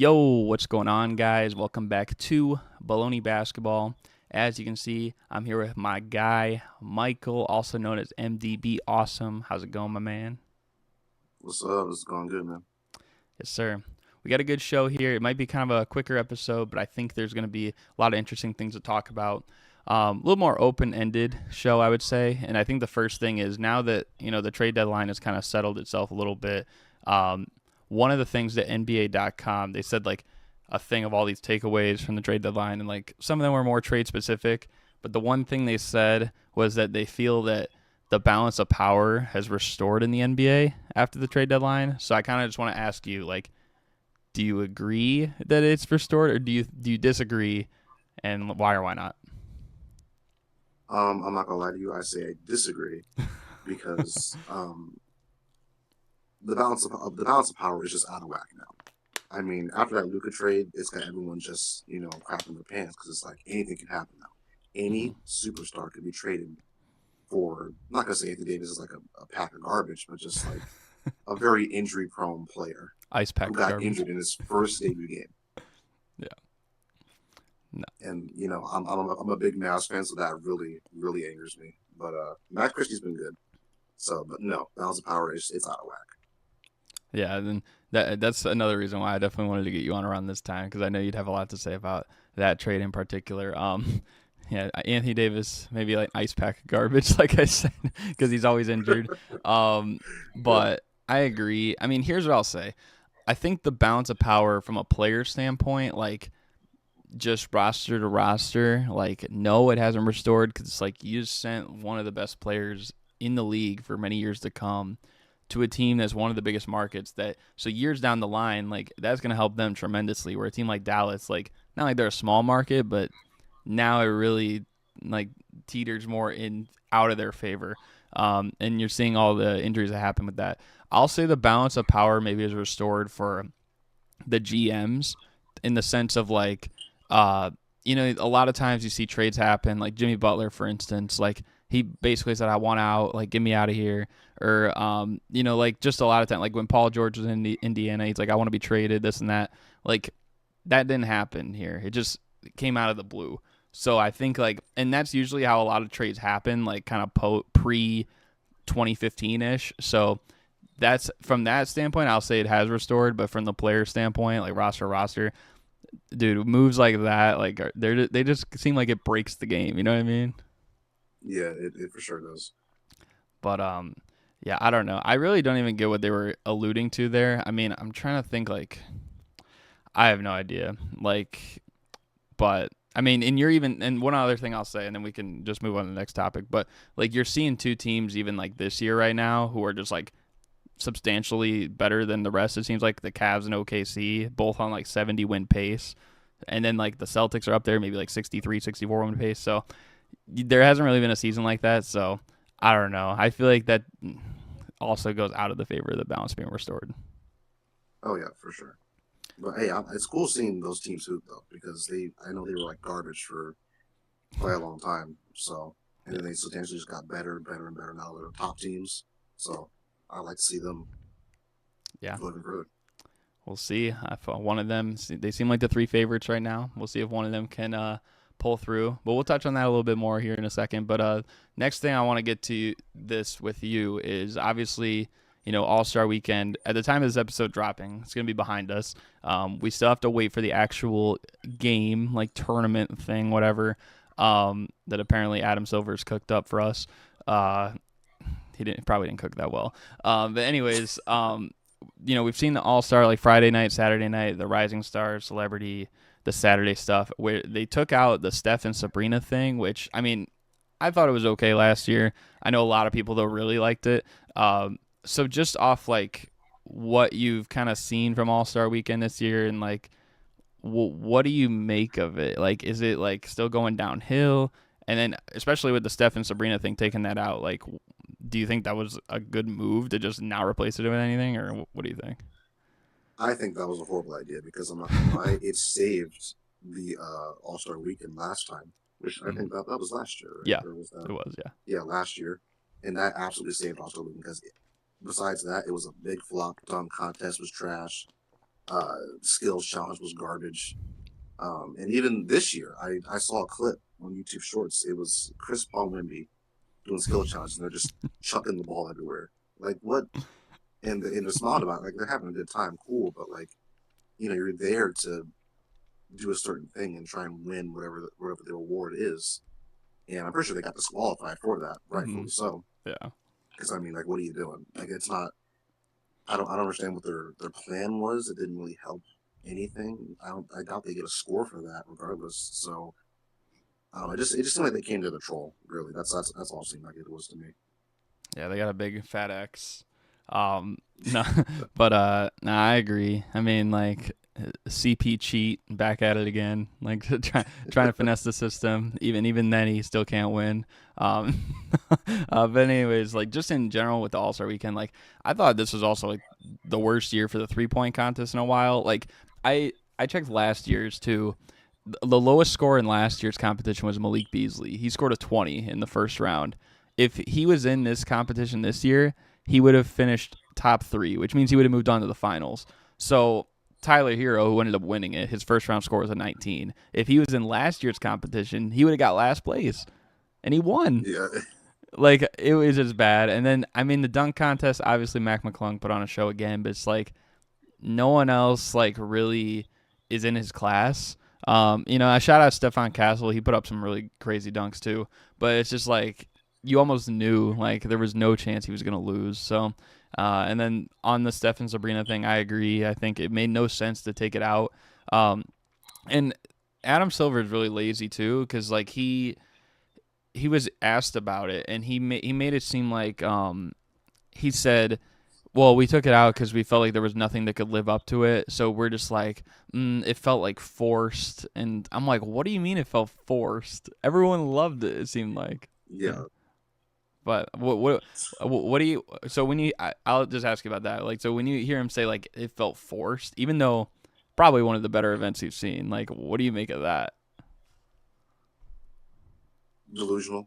Yo, what's going on, guys? Welcome back to Bullony Basketball. As you can see, I'm here with my guy, Michael, also known as MDBAwesome. How's it going, my man? What's up? It's going good, man. Yes, sir. We got a good show here. It might be kind of a quicker episode, but I think there's going to be a lot of interesting things to talk about. A little more open-ended show, I would say. And I think the first thing is now that the trade deadline has kind of settled itself a little bit. Um, One of the things that NBA.com they said like a thing of all these takeaways from the trade deadline, and like some of them were more trade specific. But the one thing they said was that they feel that the balance of power has restored in the NBA after the trade deadline. So I kind of just want to ask you, like, do you agree that it's restored, or do you disagree, and why or why not? I'm not gonna lie to you. I say I disagree because the balance of power is just out of whack now. I mean, after that Luka trade, it's got everyone just crapping their pants because it's like anything can happen now. Mm-hmm. Any superstar could be traded for. I'm not gonna say Anthony Davis is like a pack of garbage, but just like a very injury-prone player Ice who pack of got garbage. injured in his first debut game. Yeah. No. And I'm a big Mavs fan, so that really really angers me. But Matt Christie's been good. So, but no, balance of power is it's out of whack. Yeah. Then that's another reason why I definitely wanted to get you on around this time because I know you'd have a lot to say about that trade in particular. Yeah, Anthony Davis maybe like ice pack of garbage, like I said, because he's always injured. Um, Yeah, but I agree. I mean, here's what I'll say. I think the balance of power from a player standpoint, like just roster to roster, like no, it hasn't restored because it's like you just sent one of the best players in the league for many years to come to a team that's one of the biggest markets that so years down the line, like that's gonna help them tremendously. Where a team like Dallas, like not like they're a small market, but now it really like teeters more in out of their favor. And you're seeing all the injuries that happen with that. I'll say the balance of power maybe is restored for the GMs in the sense of like, uh, a lot of times you see trades happen, like Jimmy Butler, for instance, like he basically said, "I want out, like get me out of here," or like just a lot of time, like when Paul George was in Indiana, he's like, "I want to be traded," this and that. Like that didn't happen here. It just came out of the blue. So I think like, and that's usually how a lot of trades happen, like kind of pre 2015 ish. So that's from that standpoint, I'll say it has restored. But from the player standpoint, like roster, dude, moves like that, like they just seem like it breaks the game. You know what I mean? yeah, it for sure does. But yeah, I don't know. I really don't even get what they were alluding to there. I mean, I'm trying to think. Like, I have no idea. Like, but I mean, and you're even and one other thing I'll say, and then we can just move on to the next topic. But like, you're seeing two teams even like this year right now who are just like substantially better than the rest. It seems like the Cavs and OKC both on like 70 win pace. And then like the Celtics are up there, maybe like 63, 64 win pace. So there hasn't really been a season like that. So I don't know. I feel like that also goes out of the favor of the balance being restored. Oh yeah, for sure. But hey, it's cool seeing those teams hoop though because I know they were like garbage for quite a long time. So and Yeah. then they substantially just got better, better and better. Now they're top teams. So I like to see them Yeah. go even further. We'll see if one of them, they seem like the three favorites right now. We'll see if one of them can pull through. But we'll touch on that a little bit more here in a second. But next thing I want to get to this with you is obviously, All-Star Weekend. At the time of this episode dropping, it's going to be behind us. We still have to wait for the actual game, like tournament thing, whatever, that apparently Adam Silver's cooked up for us. Uh, he probably didn't cook that well. But anyways, we've seen the All Star like Friday night, Saturday night, the Rising Star, Celebrity, the Saturday stuff where they took out the Steph and Sabrina thing, which I mean, I thought it was okay last year. I know a lot of people though really liked it. So just off like what you've kind of seen from All Star Weekend this year, and like what do you make of it? Like, is it like still going downhill? And then, especially with the Steph and Sabrina thing, taking that out, like, do you think that was a good move to just not replace it with anything, or what do you think? I think that was a horrible idea because I'm not gonna lie, it saved the All Star Weekend last time, which I Mm-hmm. think that was last year, right? Yeah, Or was it that was. Yeah. yeah last year? And that absolutely saved All Star Weekend because besides that, it was a big flop. Dunk contest was trash. skills challenge was garbage. And even this year, I saw a clip on YouTube Shorts. It was Chris Paul Wemby doing skill challenges, and they're just chucking the ball everywhere. Like what? And they're smiling about it. Like they're having a good time, cool. But like, you're there to do a certain thing and try and win whatever the reward is. And I'm pretty sure they got disqualified for that, rightfully so. Yeah. Because I mean, like, what are you doing? Like, it's not. I don't understand what their plan was. It didn't really help anything. I doubt they get a score for that, regardless. So, it just seemed like they came to the troll. Really, that's all it seemed like it was to me. Yeah, they got a big fat X. No, but no, I agree. I mean, like CP cheat, back at it again. Like trying to finesse the system. Even then, he still can't win. But anyways, like just in general with the All-Star Weekend, like I thought this was also like the worst year for the 3-point contest in a while. Like I checked last year's too. The lowest score in last year's competition was Malik Beasley. He scored a 20 in the first round. If he was in this competition this year, he would have finished top 3, which means he would have moved on to the finals. So Tyler Hero, who ended up winning it, his first round score was a 19. If he was in last year's competition, he would have got last place, and he won. Yeah. Like, it was just bad. And then, I mean, the dunk contest, obviously Mac McClung put on a show again, but it's like no one else like really is in his class. I shout out Stephon Castle. He put up some really crazy dunks too, but it's just like you almost knew like there was no chance he was going to lose. So, and then on the Stephen Sabrina thing, I agree. I think it made no sense to take it out. And Adam Silver is really lazy too, because like he was asked about it, and he made it seem like he said, well, we took it out because we felt like there was nothing that could live up to it. So we're just like, it felt like forced. And I'm like, what do you mean it felt forced? Everyone loved it, it seemed like. Yeah. But what do you, so when you, I'll just ask you about that. Like, so when you hear him say like it felt forced, even though probably one of the better events you've seen, like, what do you make of that? Delusional.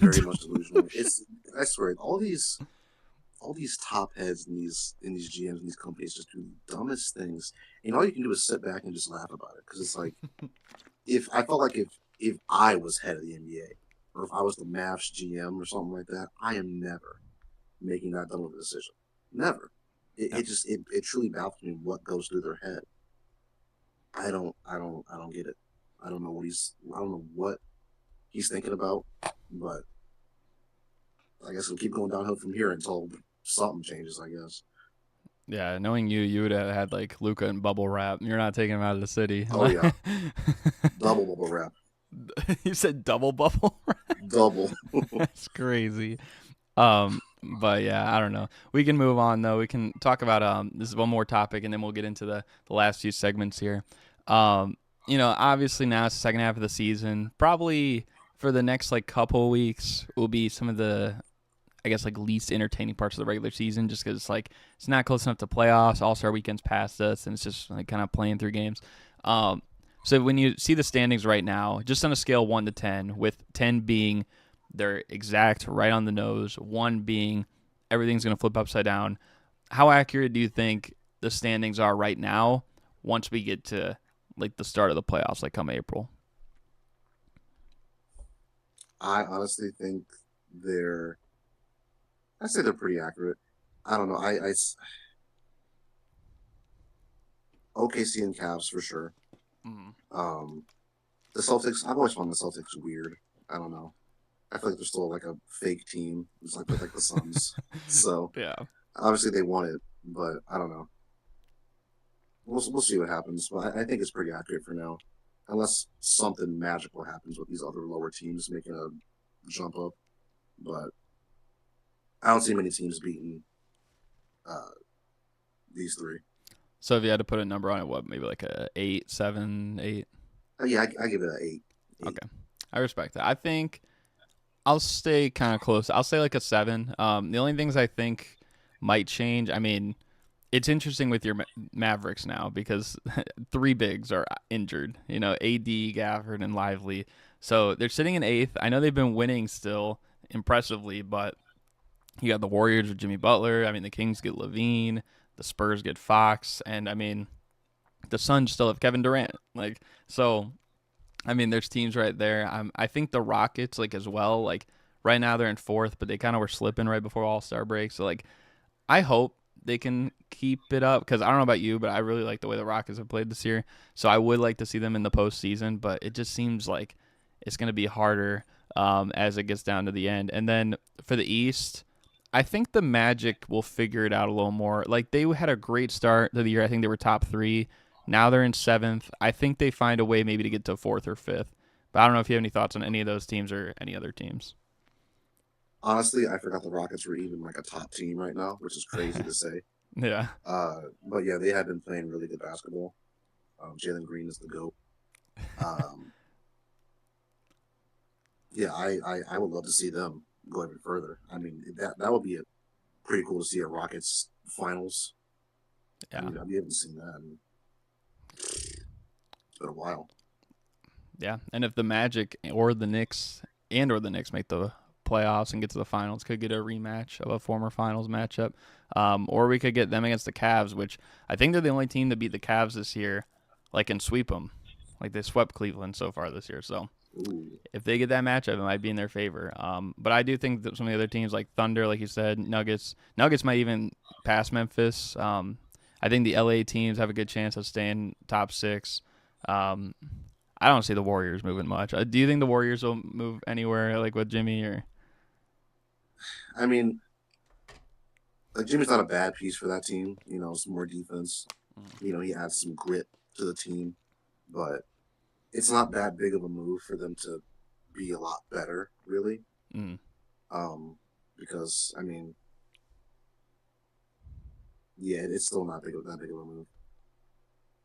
Very much delusional. I swear, all these top heads in these GMs and these companies just do the dumbest things, and all you can do is sit back and just laugh about it, because it's like if I felt like if I was head of the NBA, or if I was the Mavs GM or something like that, I am never making that dumb of a decision. Never. It truly baffles me what goes through their head. I don't get it. I don't know what he's thinking about, but I guess we'll keep going downhill from here until something changes, I guess. Yeah, knowing you would have had like Luca and bubble wrap. You're not taking him out of the city. Oh yeah, double bubble wrap. You said double bubble wrap? Double. That's crazy. But yeah, I don't know. We can move on though. We can talk about this is one more topic, and then we'll get into the last few segments here. Obviously now it's the second half of the season. Probably for the next like couple of weeks will be some of the, I guess, like least entertaining parts of the regular season, just because like it's not close enough to playoffs. All-Star Weekend's past us, and it's just like kind of playing through games. So when you see the standings right now, just on a scale 1 to 10, with 10 being they're exact right on the nose, 1 being everything's going to flip upside down, how accurate do you think the standings are right now once we get to like the start of the playoffs, like come April? I honestly think I say they're pretty accurate. I don't know. OKC and Cavs for sure. Mm. The Celtics. I've always found the Celtics weird. I don't know. I feel like they're still like a fake team. It's like the Suns. So Yeah. obviously they won it, but I don't know. We'll see what happens. But I think it's pretty accurate for now, unless something magical happens with these other lower teams making a jump up. But I don't see many teams beating these 3. So if you had to put a number on it, what, maybe like a 8, 7, 8? Yeah, I give it an 8. Okay, I respect that. I think I'll stay kind of close. I'll say like a 7. The only things I think might change, I mean, it's interesting with your Mavericks now because 3 bigs are injured. AD, Gafford, and Lively. So they're sitting in 8th. I know they've been winning still impressively, but you got the Warriors with Jimmy Butler. I mean, the Kings get Levine. The Spurs get Fox. And, I mean, The Suns still have Kevin Durant. Like, so I mean, there's teams right there. I think the Rockets, like, as well. Like, right now they're in fourth, but they kind of were slipping right before All-Star break. So, like, I hope they can keep it up because I don't know about you, but I really like the way the Rockets have played this year. So I would like to see them in the postseason, but it just seems like it's going to be harder as it gets down to the end. And then for the East, I think the Magic will figure it out a little more. Like, they had a great start to the year. I think they were top three. Now they're in seventh. I think they find a way maybe to get to fourth or fifth. But I don't know if you have any thoughts on any of those teams or any other teams. Honestly, I forgot the Rockets were even like a top team right now, which is crazy to say. Yeah. But yeah, they have been playing really good basketball. Jalen Green is the GOAT. Um, yeah, I would love to see them go even further. I mean, that would be pretty cool to see a Rockets finals. I Yeah. mean, we haven't seen that in it's been a while. Yeah. And if the Magic or the Knicks make the playoffs and get to the finals, could get a rematch of a former finals matchup. Or we could get them against the Cavs, which I think they're the only team to beat the Cavs this year, like, and sweep them. Like, they swept Cleveland so far this year. So Ooh, if they get that matchup, it might be in their favor. But I do think that some of the other teams, like Thunder, like you said, Nuggets might even pass Memphis. I think the LA teams have a good chance of staying top six. Um, I don't see the Warriors moving much. Do you think the Warriors will move anywhere, like with Jimmy or? I mean, like Jimmy's not a bad piece for that team. Some more defense. He adds some grit to the team, but it's not that big of a move for them to be a lot better, really. Mm. Because I mean, yeah, it's still not that big of a move.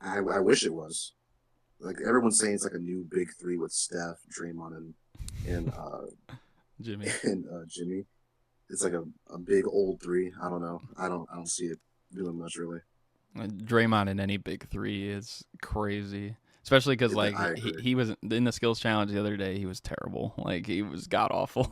I wish it was. Like everyone's saying, it's like a new big three with Steph, Draymond, and Jimmy. and Jimmy. It's like a big old three. I don't know. I don't see it doing much really. Draymond in any big three is crazy. Especially because, like, I he, agree. he was in the skills challenge the other day. He was terrible. Like, he was god awful.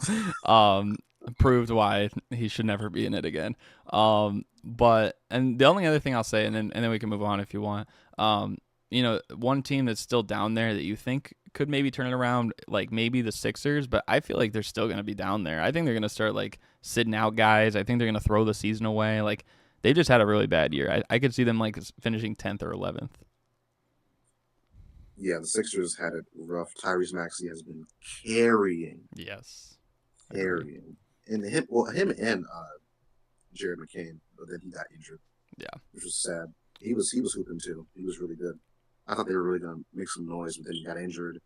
Proved why he should never be in it again. But and the only other thing I'll say, and then we can move on if you want. One team that's still down there that you think could maybe turn it around, like maybe the Sixers, but I feel like they're still going to be down there. I think they're going to start like sitting out guys. I think they're going to throw the season away. Like, they just had a really bad year. I could see them like finishing 10th or 11th. Yeah, the Sixers had it rough. Tyrese Maxey has been carrying, Yes, agree. carrying, and him and Jared McCain, but then he got injured, Yeah, which was sad. He was hooping too. He was really good. I thought they were really gonna make some noise, but then he got injured.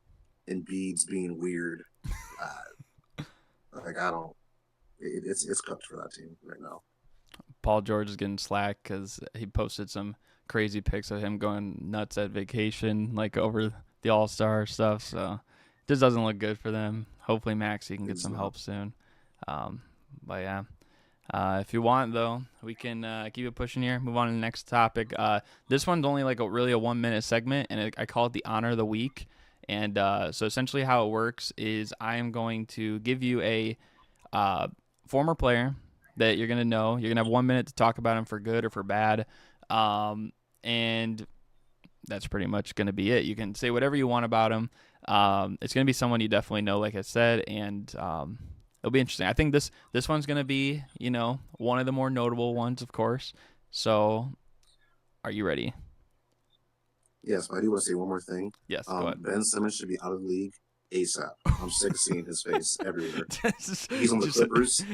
And Beads being weird, like I don't. It's cooked for that team right now. Paul George is getting slack because he posted some crazy pics of him going nuts at vacation, like over the All Star stuff. So it just doesn't look good for them. Hopefully, Maxie can get It's some not. help soon. But yeah. If you want, though, we can keep it pushing here. Move on to the next topic. This one's only like really a 1 minute segment, and I call it the Honor of the Week. And so essentially, how it works is I am going to give you a uh, former player that you're gonna know. You're gonna have 1 minute to talk about him for good or for bad, and that's pretty much gonna be it. You can say whatever you want about him. It's gonna be someone you definitely know, like I said, and it'll be interesting. I think this one's gonna be one of the more notable ones, of course. So, are you ready? Yes, but I do want to say one more thing. Yes, go ahead. Ben Simmons should be out of the league ASAP. I'm sick of seeing his face everywhere. just, He's on the just, Clippers.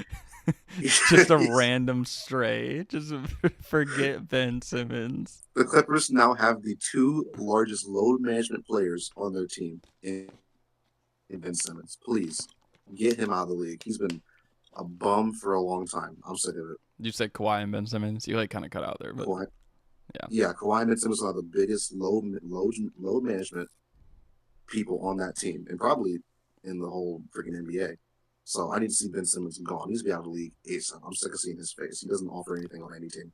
just a random stray. Just forget Ben Simmons. The Clippers now have the two largest load management players on their team in Ben Simmons. Please get him out of the league. He's been a bum for a long time. I'm sick of it. You said Kawhi and Ben Simmons. You like kind of cut out there, but Kawhi, yeah, yeah, Kawhi and Ben Simmons are the biggest load management people on that team, and probably in the whole freaking NBA. So I need to see Ben Simmons gone. He needs to be out of the league ASAP. I'm sick of seeing his face. He doesn't offer anything on any team.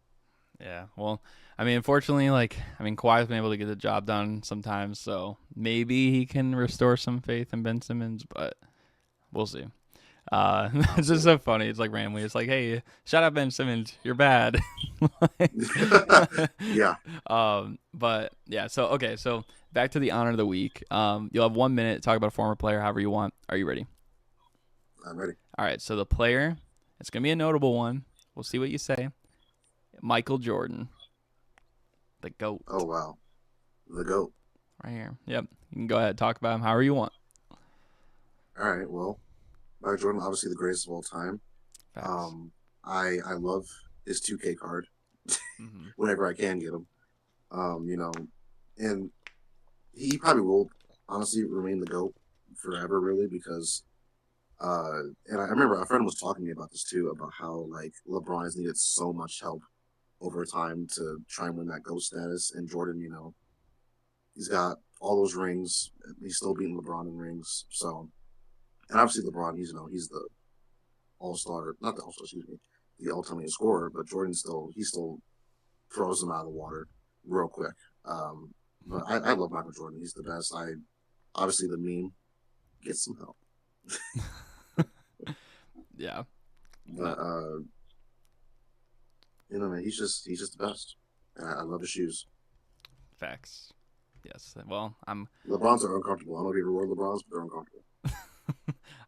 yeah. Well, I mean, unfortunately, Kawhi's been able to get the job done sometimes, so maybe he can restore some faith in Ben Simmons, but we'll see. It's just Absolutely. so funny. It's like randomly. It's like, hey, shut up, Ben Simmons. You're bad. Yeah, But yeah. So okay. So back to the honor of the week. You'll have 1 minute to talk about a former player, however you want. Are you ready? I'm ready. All right. So the player, it's gonna be a notable one. We'll see what you say. Michael Jordan, the goat, Oh wow, the GOAT. right here. Yep. You can go ahead and talk about him however you want. All right, well, Michael Jordan, obviously the greatest of all time. Facts. Um, I love his 2K card Mm-hmm. whenever I can get him. You know, and he probably will honestly remain the GOAT forever, really, because and I remember a friend was talking to me about this too, about how like LeBron has needed so much help over time to try and win that GOAT status, and Jordan, he's got all those rings. He's still beating LeBron in rings. So, and obviously LeBron, he's the All Star, not the All Star, excuse me, the ultimate scorer. But Jordan still throws him out of the water real quick. But I love Michael Jordan. He's the best. I obviously the meme gets some help, Yeah. No, but man, he's just the best. And I love his shoes. facts. Yes. Well, LeBrons are uncomfortable. I don't know if you ever wore LeBrons, but they're uncomfortable.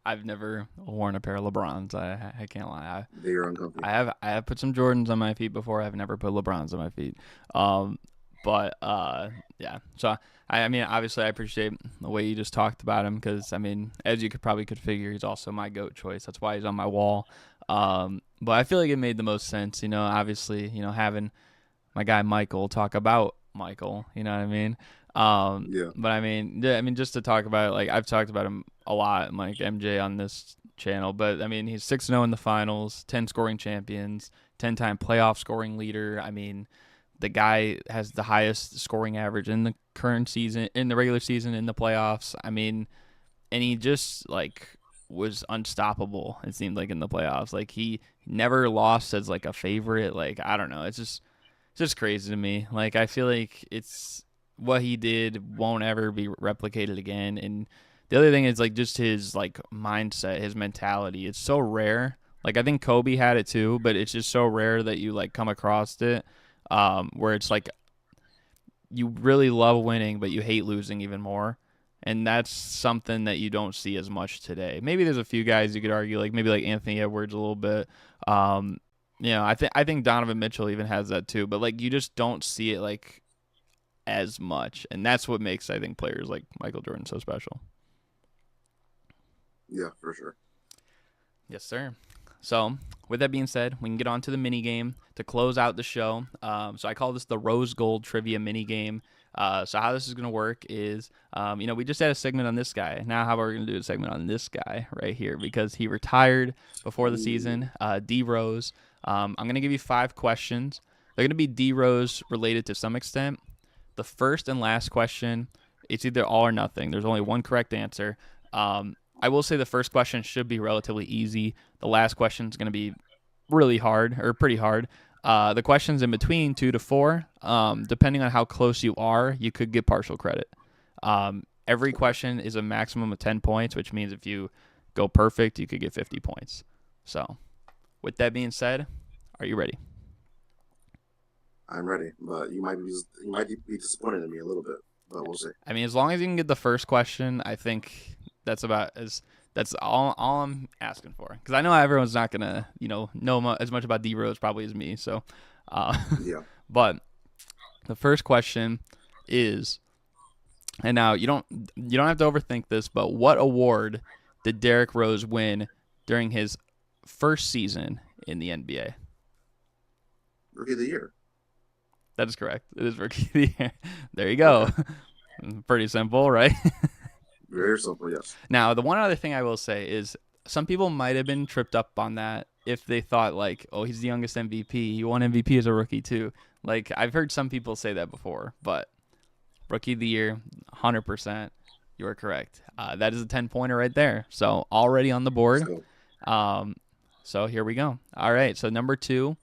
I've never worn a pair of LeBrons. I can't lie. They are uncomfortable. I have put some Jordans on my feet before. I've never put LeBrons on my feet. Um, but yeah. So I mean, obviously, I appreciate the way you just talked about him because I mean, as you could figure, he's also my goat choice. That's why he's on my wall. But I feel like it made the most sense. Obviously, having my guy Michael talk about Michael. You know what I mean? Yeah, But I mean, yeah, I mean, just to talk about it, like I've talked about him a lot, like MJ on this channel. But I mean, he's 6-0 in the finals, 10 scoring champions, 10-time playoff scoring leader. I mean, the guy has the highest scoring average in the current season, in the regular season, in the playoffs. I mean, and he just like was unstoppable. It seemed like in the playoffs, like he never lost as like a favorite. Like I don't know, it's just crazy to me. Like I feel like it's what he did won't ever be replicated again. And the other thing is like just his like mindset, his mentality. It's so rare. Like I think Kobe had it too, but it's just so rare that you like come across it, where it's like you really love winning, but you hate losing even more. And that's something that you don't see as much today. Maybe there's a few guys you could argue, like maybe like Anthony Edwards a little bit. Um, I think Donovan Mitchell even has that too, but like you just don't see it like as much, and that's what makes I think players like Michael Jordan so special. yeah, for sure. Yes, sir. So, with that being said, we can get on to the mini game to close out the show. So I call this the Rose Gold Trivia Minigame. So how this is going to work is, we just had a segment on this guy. Now, how about we're going to do a segment on this guy right here because he retired before the Ooh, season, D Rose. I'm going to give you 5 questions. They're going to be D Rose related to some extent. The first and last question, it's either all or nothing. There's only one correct answer. I will say the first question should be relatively easy. The last question is going to be really hard or pretty hard. The questions in between 2 to 4, depending on how close you are, you could get partial credit. Every okay. question is a maximum of 10 points, which means if you go perfect, you could get 50 points. So, with that being said, are you ready? I'm ready, but you might be disappointed in me a little bit, but we'll see. I mean, as long as you can get the first question, I think that's about as that's all I'm asking for. Because I know everyone's not gonna know as much about D Rose probably as me. So, uh, Yeah. but the first question is, and now you don't have to overthink this, but what award did Derrick Rose win during his first season in the NBA? Rookie of the year. That is correct. It is Rookie of the Year. There you go. Okay. Pretty simple, right? Very simple, yes. Now, the one other thing I will say is some people might have been tripped up on that if they thought like, oh, he's the youngest MVP. He won MVP as a rookie too. Like I've heard some people say that before, but rookie of the year, 100%. You are correct. That is a 10-pointer right there. So already on the Let's board. go. Um, so here we go. All right. So number 2.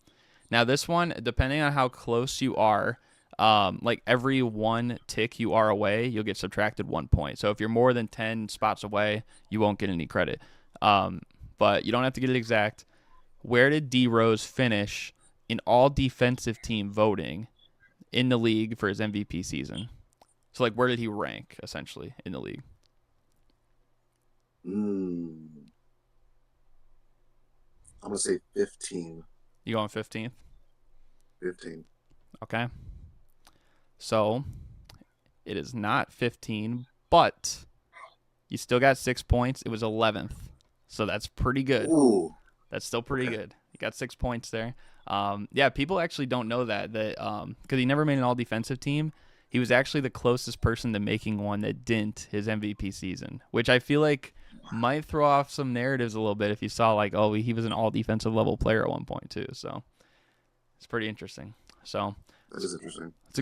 Now this one, depending on how close you are, like every one tick you are away, you'll get subtracted 1 point. So if you're more than 10 spots away, you won't get any credit. Um, but you don't have to get it exact. Where did D Rose finish in all defensive team voting in the league for his MVP season? So, like, where did he rank, essentially, in the league? I'm going to say 15. You going 15th? 15. Okay. So, it is not 15, but you still got 6 points. It was 11th. So, that's pretty good. Ooh. That's still pretty good. You got 6 points there. Yeah, people actually don't know that because he never made an all-defensive team. He was actually the closest person to making one that didn't his MVP season, which I feel like might throw off some narratives a little bit if you saw like, oh, he was an all-defensive level player at one point too. So it's pretty interesting. So that is interesting. It's a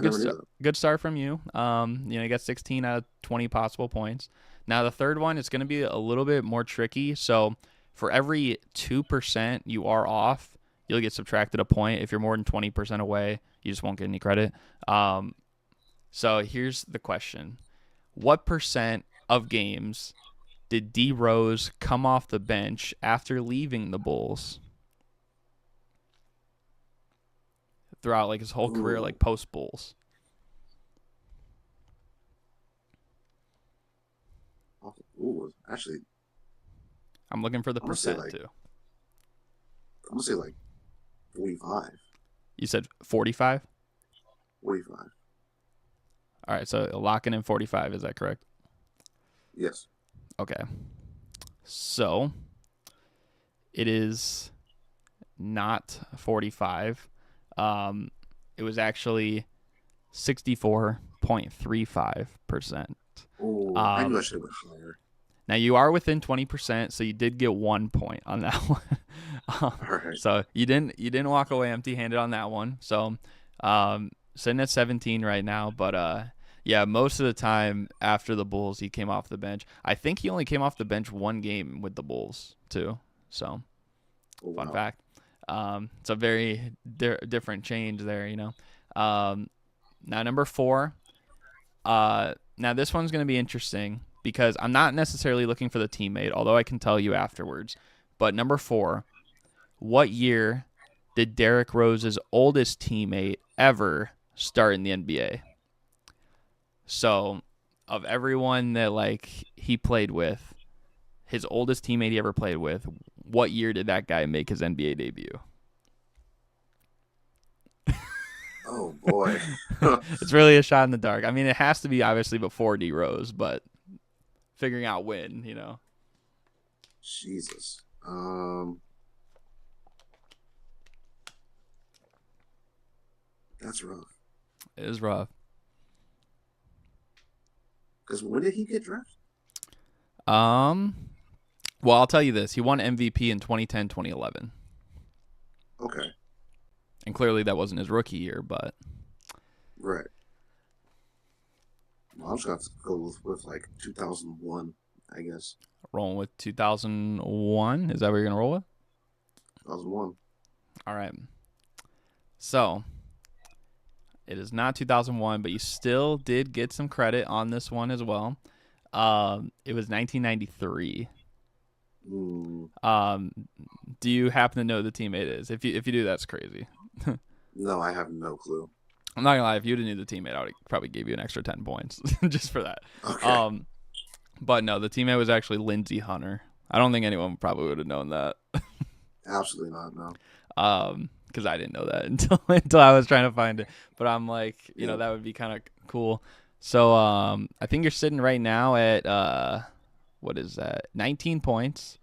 good start from you. You got 16 out of 20 possible points. Now the third one is going to be a little bit more tricky. So for every 2% you are off, you'll get subtracted a point. If you're more than 20% away, you just won't get any credit. So here's the question. What percent of games did D Rose come off the bench after leaving the Bulls? Throughout like his whole career, like post Bulls. Ooh, actually, I'm looking for the percent too. I'm gonna say like 45. You said 45? 45. All right, so locking in 45, is that correct? Yes. Okay. So it is not 45. It was actually 64.35%. Oh, I knew I should have went higher. Now you are within 20%, so you did get 1 point on that one. All right. So you didn't walk away empty-handed on that one. So sitting at 17 right now, but yeah, most of the time after the Bulls, he came off the bench. I think he only came off the bench one game with the Bulls too. So fun fact. It's a very different change there, Now number 4. Now this one's going to be interesting because I'm not necessarily looking for the teammate, although I can tell you afterwards. But number 4, what year did Derrick Rose's oldest teammate ever start in the NBA? So, of everyone that like he played with, his oldest teammate he ever played with, what year did that guy make his NBA debut? Oh boy. It's really a shot in the dark. I mean, it has to be obviously before D Rose, but figuring out when, Jesus. That's rough. It is rough. Because when did he get drafted? Well, I'll tell you this. He won MVP in 2010, 2011. Okay. And clearly that wasn't his rookie year, but... Right. Well, I'm just going to go with like 2001, I guess. Rolling with 2001? Is that what you're going to roll with? 2001. All right. So... It is not 2001, but you still did get some credit on this one as well. It was 1993. Do you happen to know who the teammate is? If you do, that's crazy. No, I have no clue. I'm not gonna lie. If you didn't know the teammate, I would probably give you an extra 10 points just for that. Okay. But no, the teammate was actually Lindsey Hunter. I don't think anyone probably would have known that. Absolutely not. No. Because I didn't know that until I was trying to find it. But I'm like, that would be kind of cool. So I think you're sitting right now at what is that? 19 points.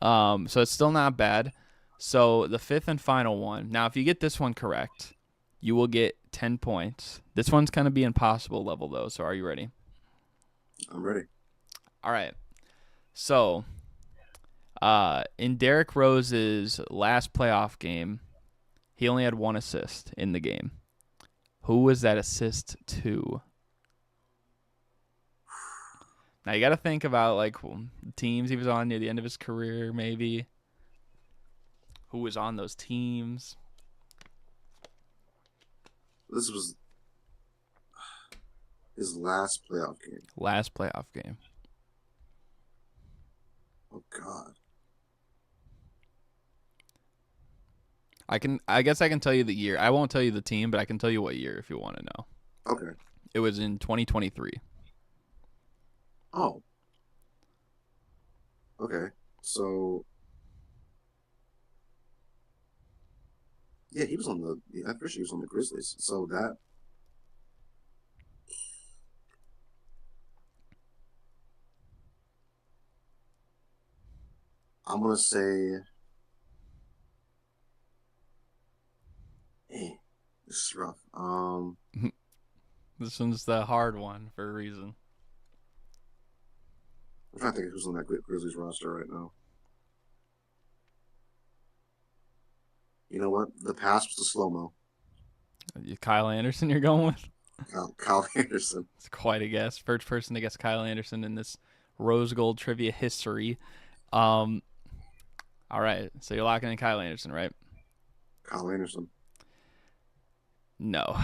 So it's still not bad. So the fifth and final one. Now, if you get this one correct, you will get 10 points. This one's kind of be impossible level though. So are you ready? I'm ready. All right. So in Derrick Rose's last playoff game, he only had 1 assist in the game. Who was that assist to? Now you got to think about like teams he was on near the end of his career, maybe. Who was on those teams? This was his last playoff game. Last playoff game. Oh God. I guess I can tell you the year. I won't tell you the team, but I can tell you what year if you want to know. Okay. It was in 2023. Oh. Okay. So yeah, he was on the. Yeah, I'm pretty sure he was on the Grizzlies. So that I'm gonna say. Hey, this is rough. This one's the hard one for a reason. I'm trying to think of who's on that Grizzlies roster right now. You know what? The pass was the slow mo. Kyle Anderson you're going with? Kyle Anderson. It's quite a guess. First person to guess Kyle Anderson in this Rose Gold Trivia history. All right, so you're locking in Kyle Anderson, right? Kyle Anderson. No,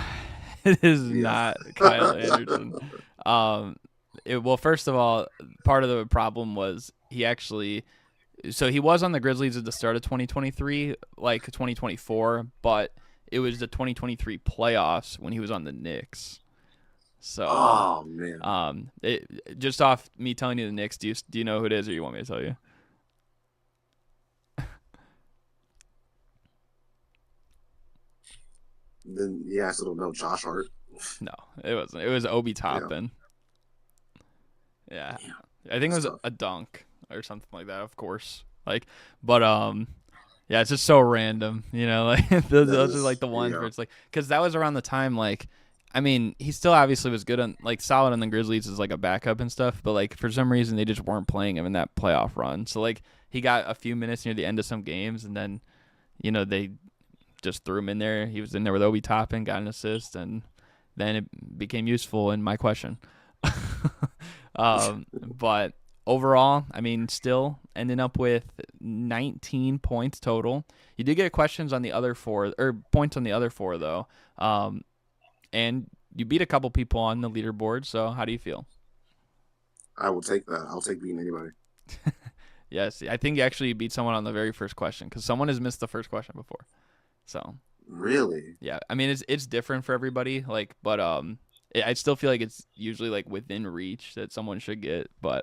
it is Yeah. not Kyle Anderson. Well, first of all, part of the problem was he was on the Grizzlies at the start of 2023, like 2024, but it was the 2023 playoffs when he was on the Knicks. So, Oh man. Just off me telling you the Knicks, do you know who it is, or you want me to tell you? Then yeah, I still don't know. Josh Hart. No, it wasn't. It was Obi Toppin. Yeah. I think it was a dunk or something like that, of course. But yeah, it's just so random, like those are like the ones where it's like, because that was around the time, like, I mean, he still obviously was good on, like, solid on the Grizzlies as like a backup and stuff, but like for some reason they just weren't playing him in that playoff run. So like he got a few minutes near the end of some games, and then they just threw him in there. He was in there with Obi Toppin, got an assist, and then it became useful in my question. But overall, I mean, still ending up with 19 points total. You did get questions on the other four, or points on the other four, though. And you beat a couple people on the leaderboard. So how do you feel? I will take that. I'll take beating anybody. Yes, I think actually you beat someone on the very first question, because someone has missed the first question before. So really, yeah, I mean it's different for everybody, like, but I still feel like it's usually like within reach that someone should get, but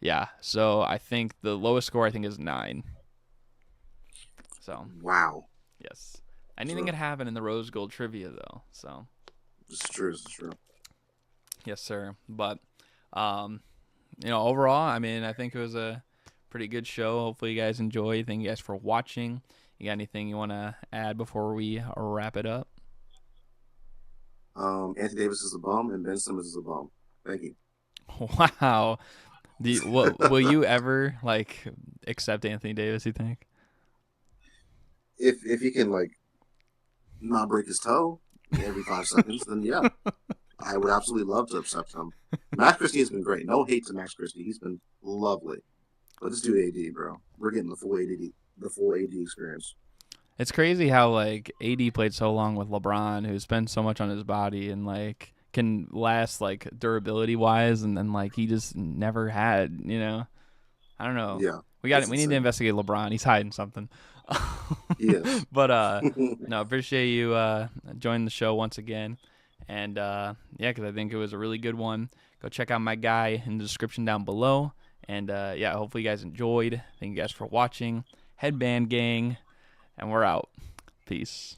yeah. So I think the lowest score is 9. So wow. Yes, anything could happen in the Rose Gold Trivia though. So it's true. It's true. Yes, sir. But overall, I mean, I think it was a pretty good show. Hopefully you guys enjoyed. Thank you guys for watching. You got anything you want to add before we wrap it up? Anthony Davis is a bum and Ben Simmons is a bum. Thank you. Wow. Will you ever like accept Anthony Davis, you think? If he can like not break his toe every 5 seconds, then yeah. I would absolutely love to accept him. Max Christie has been great. No hate to Max Christie. He's been lovely. But let's do AD, bro. We're getting the full AD experience. It's crazy how like AD played so long with LeBron, who spends so much on his body and like can last like durability wise, and then like he just never had, I don't know. Yeah. We need to investigate LeBron. He's hiding something. Yes. But no, appreciate you joining the show once again. And yeah, because I think it was a really good one. Go check out my guy in the description down below. And yeah, hopefully you guys enjoyed. Thank you guys for watching. Headband Gang. And we're out. Peace.